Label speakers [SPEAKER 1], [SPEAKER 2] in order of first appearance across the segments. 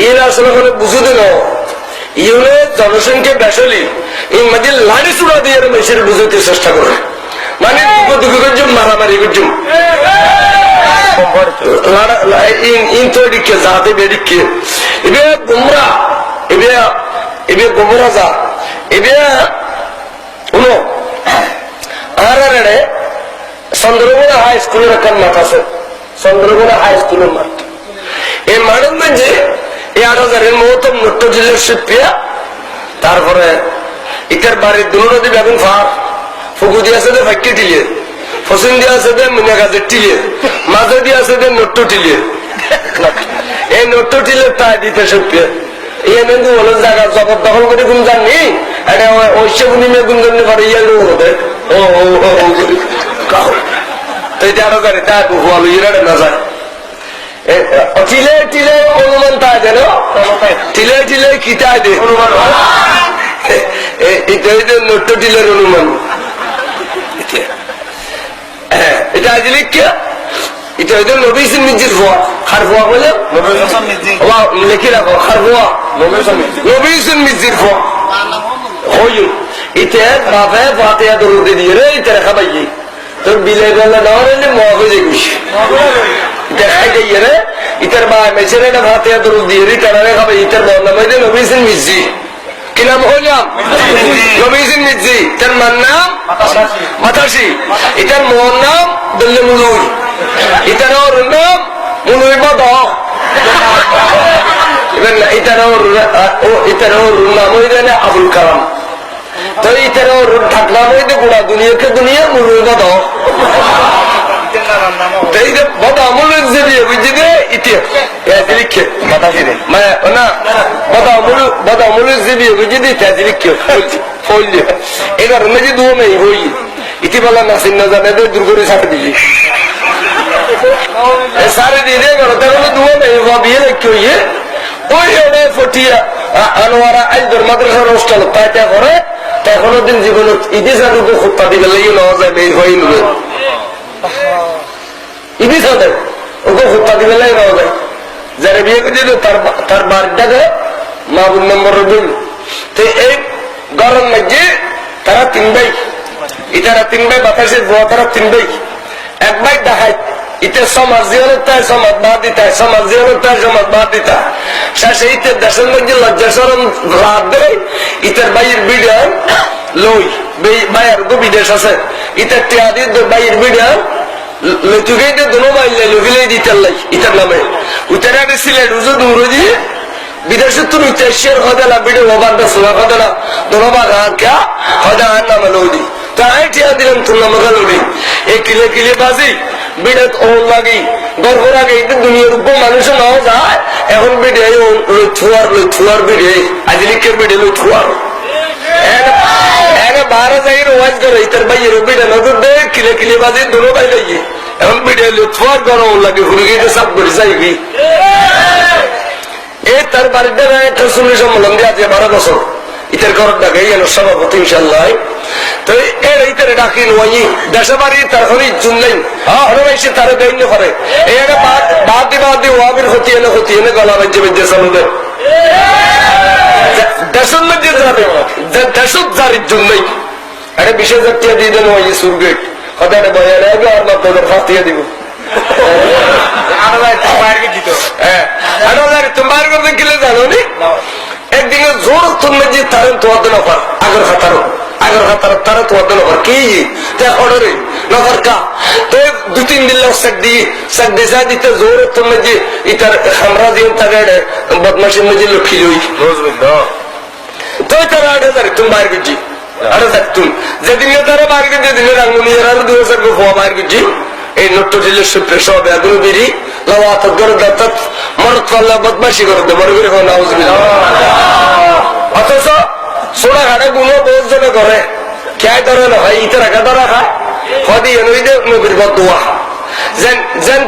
[SPEAKER 1] এর আসলে কোনো বুঝে দিল ইউনে জনসংখ্যা বেসলি এই মাঝে লাড়ি চূড়া দিয়ে মেসের বুঝাতে চেষ্টা করে মানে দুঃখ করছুম মারামারি করছুম ইনকে যাতে বেরিকে এবে গুমরা এবে গুমরা যা এবে শুনো আর চন্দ্রকোনা হাই স্কুলের একটা মাঠ আছে চন্দ্রকোনা হাই স্কুলের মাঠ এই মাঠের মধ্যে এই 8,000-এর মতো নট্য ডিলারশিপ পেয়া তারপরে ইটার বাড়ির দুনো নদী বেগুন ফাঁক ফুকু দিয়ে আছে ফাঁকি টিলিয়ে ফসিন দিয়ে আছে মিনা গাছের টিলিয়ে মাঝে দিয়ে আছে নট্য টিলিয়ে এই নট্য টিলে তাই দিতে সব পেয়ে এই মেন্দু হলো জায়গা জগৎ দখল করে গুণ জাননি এটা ঐশ্য গুণী মেয়ে গুণ জানতে পারে ইয়ে লোক হবে ও তো এটা 8,000 তাই ভালো ইয়ে না যায় টিলে টিলে অনুমান তাই দেন টিলে টিলে কি তাই দে অনুমান এটা নট্য টিলের অনুমান এটা আজ লিখে এটা হয়তো নবী মির্জির ফোয়া খার ফোয়া বলে লিখে রাখো খার ফোয়া নবী মির্জির ফোয়া হই এটা বাপে ভাতে দৌড়ে দিয়ে রে এটা রেখা পাইয়ে তোর বিলে বেলা না হলে মহাবে দেখুস দেখাই দিয়ে রে ইটার বা মেছের একটা ভাতে দৌড় দিয়ে রে তারা রেখা পাই ইটার নাম হইলে নবী মির্জি কি নাম হইলাম নবী মির্জি তার মার নাম মাতাসি এটার মোহর নাম দল্লে মুলুই এটার ওর নাম মুলুই বাদ এটার ওর নাম হইলে আবুল কালাম তো এটার ওর ঢাকলাম হইতে গোড়া দুনিয়াকে দুনিয়া মুলুই বাদ এবার দুমেই হই ইতি বলা নাসিন না জানে দূর করে ছাড়ে দিলি সারে দিয়ে গেল তখন দুমেই বিয়ে দেখি হইয়ে ওই ফটিয়া আনোয়ারা আইদর মাদ্রাসার হোস্টেল তাইটা করে তখনও দিন জীবন ইতি সারুকে খুঁটা দিবে লেগে নেওয়া যায় মেয়ে হয়ে নেবে ইদি সাথে ওকে হত্যা দিবে লাই নেওয়া যায় যারা বিয়ে করছিল তার বাড়িটাকে মাহবুব নম্বর দিল তো এই গরম মধ্যে তারা 3 ভাই ইতারা 3 ভাই বাতাসের ভুয়া তারা 3 ভাই এক ভাই দেখায় ইতে সমাজ জিয়ারতায় সমাজ বাদ দিতা সমাজ জিয়ারতায় সমাজ বাদ দিতা শেষে ইতে দেশের মধ্যে লজ্জা শরম রাত দেয় ইতার ভাইয়ের বিড়াল লই ভাইয়ের তো বিদেশ আছে ইতার টিয়াদির ভাইয়ের বিড়াল লুকাইতে দোনো মাইলে লুকিলে দিতার লাই ইতার নামে উতারা সিলেট উজু দূর দিয়ে বিদেশের তো শেয়ার হতে না বিড়ে ওবার সোনা হতে না দোনো বাঘা ক্যা হতে আর নামে লৌদি তাই টিয়া দিলাম তোর নামে লৌদি এই কিলে কিলে বাজি বিড়ে ওর লাগি গর্ব লাগে দুনিয়ার উপর মানুষ নাও যায় এখন বিড়ে লুথুয়ার বিড়ে আজলিকের বিড়ে লুথুয়ার 12 জায়গায় ওয়াজ করে ইতার ভাইয়ের বিড়ে নজর দে কিলে কিলে বাজি দোনো ভাই লাগিয়ে এখন বিড়ে লুথুয়ার গরম লাগে ঘুরে গিয়ে সাপ করে যাইবি এই তার বাড়িতে একটা সুন্নি সম্মেলন দিয়ে আছে 12 বছর ইতার ঘর ডাকে সভাপতি ইনশাল্লাহ তো এর ইতারে ডাকি নয় দেশে বাড়ি তার হরি জুনলেন এসে তারা দেয় না পারে এই একটা বাদ দিয়ে ওয়াবির হতি এনে গলা বাজ্যে বেঁচে চালু দেয় দেশের মধ্যে যাবে দেশত জারির জন্যই একটা বিশেষ টিয়া দিয়ে দেন ওই সুরগেট হয়তো একটা বয়া লাগবে আর মাত্র ফাঁসিয়ে দিব তোমার করতে গেলে জানো নি একদিকে জোর তুমি যে তার তোমাদের নফার আগের খাতারও তারা তোমাদের নফার কি অর্ডারে নফার কা তো 2-3 দিন লোক সেক দিশা দিতে জোর তুমি যে ইতার আমরা দিয়ে তাকে বদমাসির মধ্যে লক্ষ্মী লই তো তারা 8,000 তুমি বাইর করছি 8,000 তুমি যেদিন তারা বাইর করছে দিনের আঙুনি আর 2,000 ফোয়া বাইর করছি এই নট্য ডিলারশিপের সব এগুলো বেরি লাওয়াত গরদ দত্ত মরদ পাল্লা বদমাশি করে দে মরগুরি হয় নাউজুবিল্লাহ অথচ সোনা ঘাটে গুলো বহুত জনে করে কে ধরে না ভাই ইতারা কে ধরা খায় হদি এনইদে নবীর বদদুয়া যেন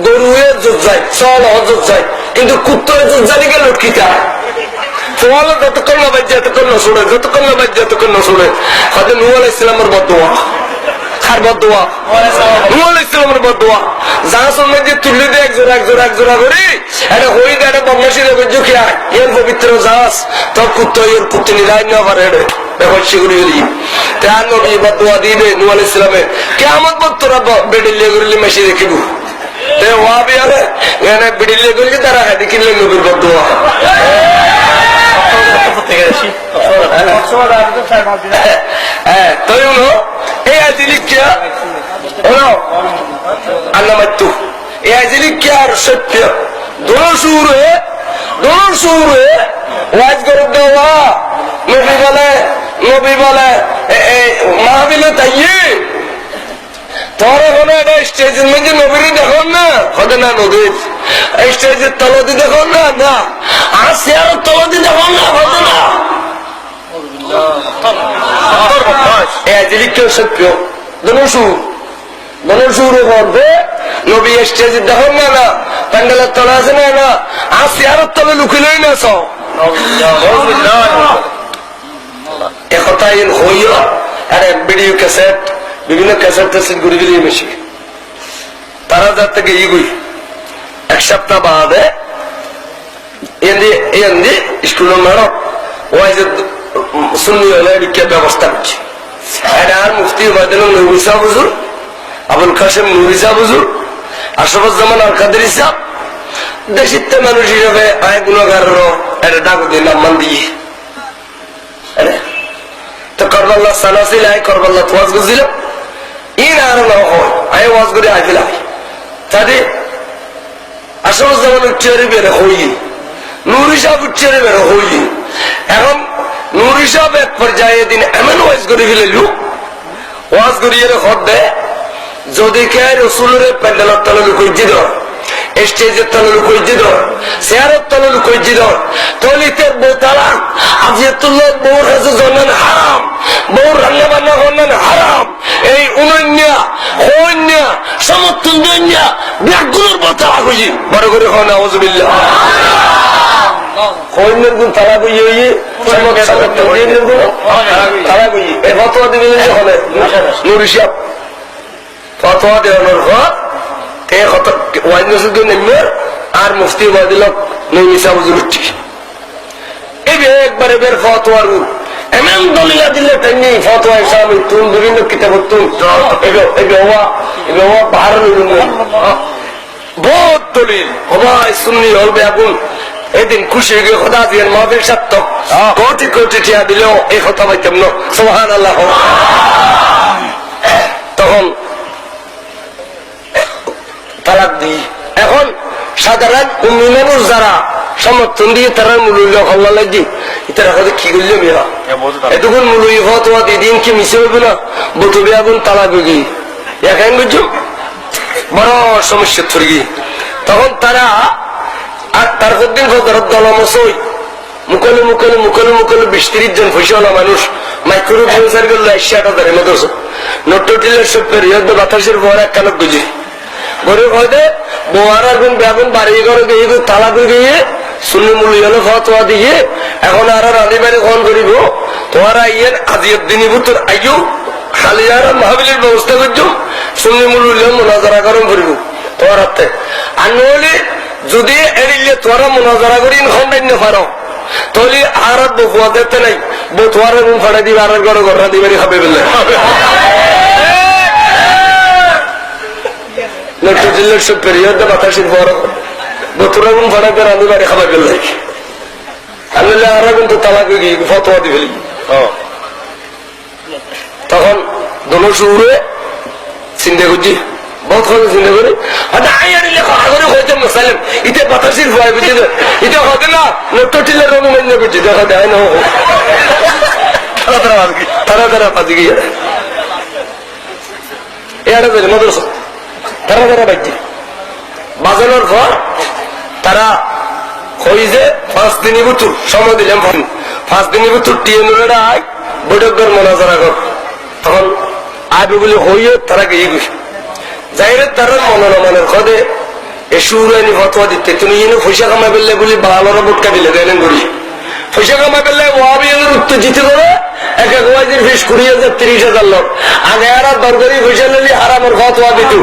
[SPEAKER 1] গরুয়ে জুত যায় চল অজুত যায় কিন্তু কুত্তরে জুত জানি কে লটকিতা ফল যতক্ষণ না বাজ্যে এতক্ষণ না শুনে যতক্ষণ না বাজ্যে এতক্ষণ না শুনে হয়তো নূহ আলাইহিস সালামের বদদুয়া খার বদদুয়া নূহ আলাইহিস সালামের বদদুয়া যা শুনলে যে তুললে দে এক জোড়া করে এটা হই দে এটা বদমাসি রেখে ঝুঁকিয়া এর পবিত্র যাস তোর কুত্ত এর পুত্রি রায় না পারে এখন সেগুলি তার নবী বা দোয়া দিবে নূহ আলাইহিস সালামে কিয়ামত তোরা বেডিলে করলি মেশি দেখিব তে ওয়াবি আরে এনে বেডিলে করলি তারা দেখিলে নবীর বদুয়া তো এই আজিলিকা হলো আল্লাহ মাত্তু এই আজিলিকা আর সত্য দোনো সুরে ওয়াজ করে দেওয়া নবী বলে মাহবিলে তাইয়ে তোর এখন একটা স্টেজের মধ্যে নবীর দেখুন না হতে না নদীর স্টেজের তলদি দেখুন না না আর চেয়ারের তলদি দেখুন না হতে না সত্য ধনুসুরে পড়বে নবী স্টেজে দেখুন না না প্যান্ডেলের তলে আছে না না আর চেয়ারের তলে লুকিলেই না সব একথা এর হইও আরে ভিডিও ক্যাসেট বিভিন্ন ক্যাসেট ট্যাসেট ঘুরে গেলে বেশি তারা যার থেকে ইগুই এক সপ্তাহ বাদে এন্দি স্কুলের ম্যাডাম ওয়াইজে সুন্নি হলে বিজ্ঞান ব্যবস্থা করছে আর মুফতি ওবায়দুল নূরী সাহেব হুজুর আবুল কাসেম নূরী সাহেব হুজুর আশরাফুজ্জামান আল কাদেরী সাহেব দেশিত্ব মানুষ হিসাবে আয় গুণাগারেরও একটা ডাক দিলাম মান দিয়ে তো করবাল্লা সালাসিল আয় করবাল্লা ওয়াজ গুছিলাম ইন আর না হয় আয় ওয়াজ করে আইলাম তাদের আশরাফুজ্জামান উচ্চারে বের হই নূরী সাহেব উচ্চারে বের হই এখন নূরী সাহেব এক পর্যায়ে দিন এমন ওয়াজ করে ফেলিল ওয়াজ করিয়ে হদ দেয় যদি কে রসুলের প্যান্ডেলের তলে লুকই দিল স্টেজের তলে লুকই দিল চেয়ারের তলে লুকই দিল তলিতের বোতালা আজিয়াতুল্লাহ বউর কাছে জন্মেন হারাম বউর রান্না বান্না করলেন হারাম এই উনন্যা হন্যা সমর্থন দন্যা ব্যাগগুলোর বোতালা খুঁজি বড় করে হন আউযুবিল্লাহ হন্যের গুণ তালা বুঝি হইয়ে সমর্থনের গুণ তালা বুঝি এই ফতোয়া দিবেন হলে নূরী সাহেব ফতোয়া দেওয়ানোর পর আর মুফতি ওয়াদিল নবী সাহেব হুজুর উঠছি এই একবারে বের ফতোয়ার এমন দলিলা দিলে তেমনি ফতোয়া হিসাবে তুম বিভিন্ন কিতাব তুম বাহার বহুত দলিল হবাই সুন্নি হলবে আগুন এদিন খুশি হয়ে গিয়ে খোদা দিয়ে মাহফিল সার্থক কোটি কোটি টিয়া দিলেও এই কথা পাইতাম না সুবহানাল্লাহ তখন তালাক দিই এখন সাধারণ মানুষ যারা সমর্থন দিয়ে তারা মূল্য হল্লা লাগি তারা হয়তো কি করলে বিয়া এতক্ষণ মূল্য ফতোয়া দিদিন কি মিশে হবে না বতুবে আগুন তালাক গিয়ে এখন বুঝছো বড় সমস্যা থরি তখন তারা আর তারপর দিন দলমসই মুকলে 20-30 জন ফসলা মানুষ মাইক্রো ফিউচার করলো 80,000 মতো নট্টিলের সব পেরিয়ড বাতাসের পর এক কালক গুজি গরিব হয়তো বোয়ার আগুন বেগুন বাড়ি করে গিয়ে তালা করে গিয়ে সুন্নি মূল্য হলো ফতোয়া দিয়ে এখন আর রাঁধি বাড়ি কন করিব তোমার আইয়ের আজিয়ের দিনই তোর আইও খালি আর মাহবিলের ব্যবস্থা করছো সুন্নি মূল্য মোনাজারা গরম করিব তোমার হাতে আর নহলে যদি এড়িলে তোরা মোনাজারা করি খন্ডান্য পারো তাহলে আর বকুয়া দেখতে নাই বোয়ার আগুন ফাড়াই দিবে আর ঘরে ঘর রাঁধি বাড়ি খাবে বললে নট্টিলের সব পেরিয়ড বাতাসের পর বোতর আগুন ফাড়াইতে রাঁধি বাড়ি খাবার গেল আল্লাহ আর কিন্তু তালাক গিয়ে ফতোয়া দিয়ে ফেলি তখন দোনো সুরে চিন্তা করছি বহুত কথা চিন্তা করি হয়তো মশাইলাম ইতে বাতাসের ভয় বুঝছি এটা হতে না নট্টিলের রঙ মান্য করছি দেখা দেয় না তারা পাতি গিয়ে এটা মদরসা তারা বাজ্যে বাজানোর পর তারা হই যে 5 দিনই বুতুর সময় দিলাম 5 দিনই বুতুর টিএনএর আয় বৈঠকদের মোনাজারা কর তখন আইবে বলে হইয়ে তারা গিয়ে গেছে যাইরে তারা মনোরমানের খদে এ সুরানি ফতোয়া দিতে তুমি এনে পয়সা কামাই ফেললে বলি ভালোরা বোটকা দিলে দেন করি পয়সা কামাই ফেললে ওয়াবিয়ানের উত্তর জিতে করে এক এক ওয়াইজের ফিস 20,000 30,000 লোক আগে আর দরকারি পয়সা নিলি হারামের ফতোয়া দিত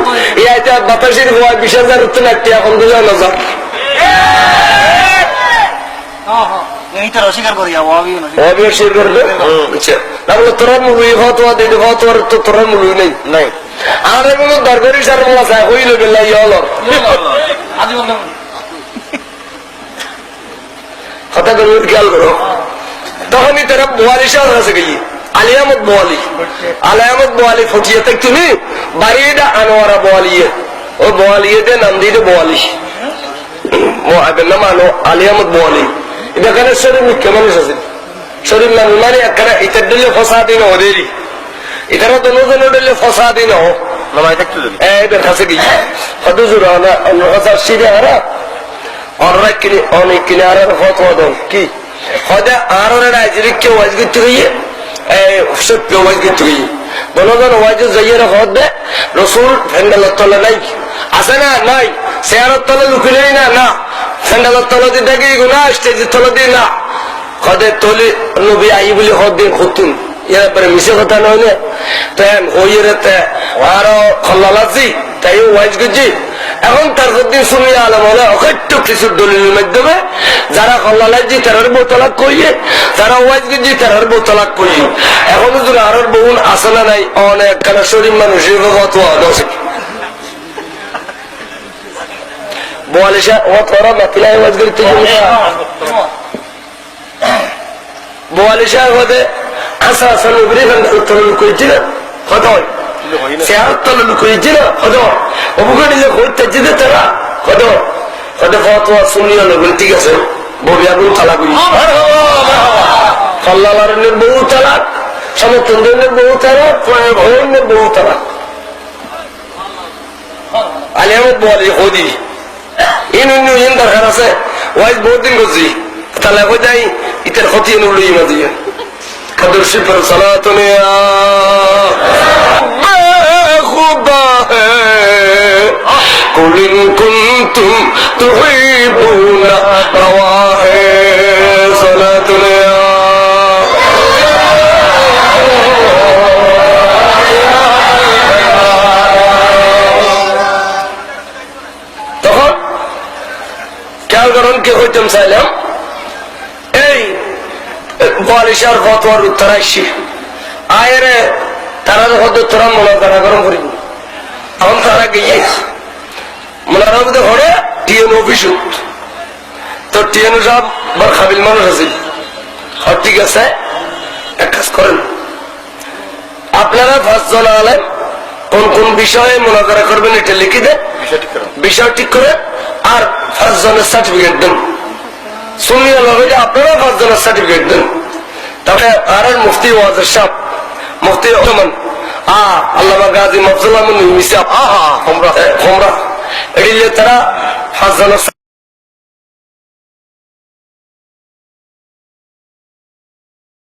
[SPEAKER 1] এই আইতে বাতাসের 20,000 উত্তর লাগতে এখন 2,000
[SPEAKER 2] এইটার অস্বীকার করি
[SPEAKER 1] অস্বীকার করবে আচ্ছা না বলে তোরা মুলুই ফতোয়া দিতে ফতোয়ার তো তোরা মুলুই নেই নাই আর এমন দরকারি সার মাছ হইল বেলা ইয়লর কথা করবে খেয়াল করো তখনই তারা বোয়ালি সাহ আছে গিয়ে আলিয়ামত বোয়ালি আলিয়ামত বোয়ালি ফটিয়ে তুমি বাড়িটা আনোয়ারা বোয়ালিয়ে ও বোয়ালিয়ে দে নাম দিয়ে বোয়ালি নাম আনো আলিয়ামত বোয়ালি এখানে শরীর মুখ্য মানুষ আছে শরীর মানুষ মানে একখানে এটার দিলে ফসা দিন ওদেরই এটারও দোনো দিলে ফসা দিন এদের কাছে গিয়ে হয়তো জোর অন্য কথা সিরে হারা অনেক কিনে অনেক কিনে আর ফতোয়া দেন কি হয়তো আর রাজ্যের কেউ ওয়াজ করতে গিয়ে সত্য ওয়াজ করতে গিয়ে দোনোজন ওয়াজ যাইয়ে হদ দে রসুল ফ্যান্ডালের তলে নাই আছে না নাই চেয়ারের তলে লুকিলেই না না ফ্যান্ডালের তলে দিয়ে দেখি না স্টেজের তলে দিয়ে না হদে তলে নবী আই বলে হদ দিয়ে খুঁতুন এরপরে মিশে কথা নয় না তেন ওইরে আরো খল্লালাজি তাই ওয়াজ করছি এখন তার দিন শুনিয়ে আলম হলে অকট্য কিছু দলিলের মাধ্যমে যারা খল্লালাজি তারার বোতলাক কইয়ে যারা ওয়াজ করছি তারার বোতলাক কইয়ে এখন যদি আরো বহুন আসে না নাই অনেক কেন শরীর মানুষের ফতোয়া আছে বোয়ালিশা ও তোরা মাতিলায় ওয়াজ করতে বোয়ালিশা হতে আসা আসা নবী ফ্যান্ডাল লুকিয়েছিল কত চেয়ার তলে লুকিয়েছিল কত অবঘটে যে করতে তারা কত কত ফতোয়া শুনিয়ে নবী ঠিক আছে ববি আগুন তালাক কল্লালারের বহু তালাক সমর্থনদের বহু তালাক ভয়ের বহু তালাক আলিয়ামত বলি হদি ইন দরকার আছে ওয়াইজ বহুত দিন করছি তাহলে যাই ইতার ক্ষতি লুই মাঝিয়ে قدر شفر صلاة يا خدا ہے قل إن كنتم تحبون رواہ صلاة তখন খেয়াল করেন কে হইতাম চাইলাম এই বালিশার ফতোয়ার উত্তর আসছি আয়েরে তারা হয়তো তোরা মোনাজারা গরম করিব এখন তারা গিয়ে মোনারা মধ্যে ঘরে টিএন অফিস তো টিএন সাহেব বার খাবিল মানুষ আছে ঠিক আছে এক কাজ করেন আপনারা 5 জন আলেম কোন কোন বিষয়ে মোনাজারা করবেন এটা লিখে দেন বিষয় ঠিক করে আর 5 জনের সার্টিফিকেট দেন শুনিয়ে লগে আপনারা 5 জনের সার্টিফিকেট দেন তারপরে আর মুফতি ওয়াজের সাহেব মুফতি ওসমান আল্লামা গাজী মফজুল আহমদ মিসাব হোমরা এড়িয়ে তারা 5 জনের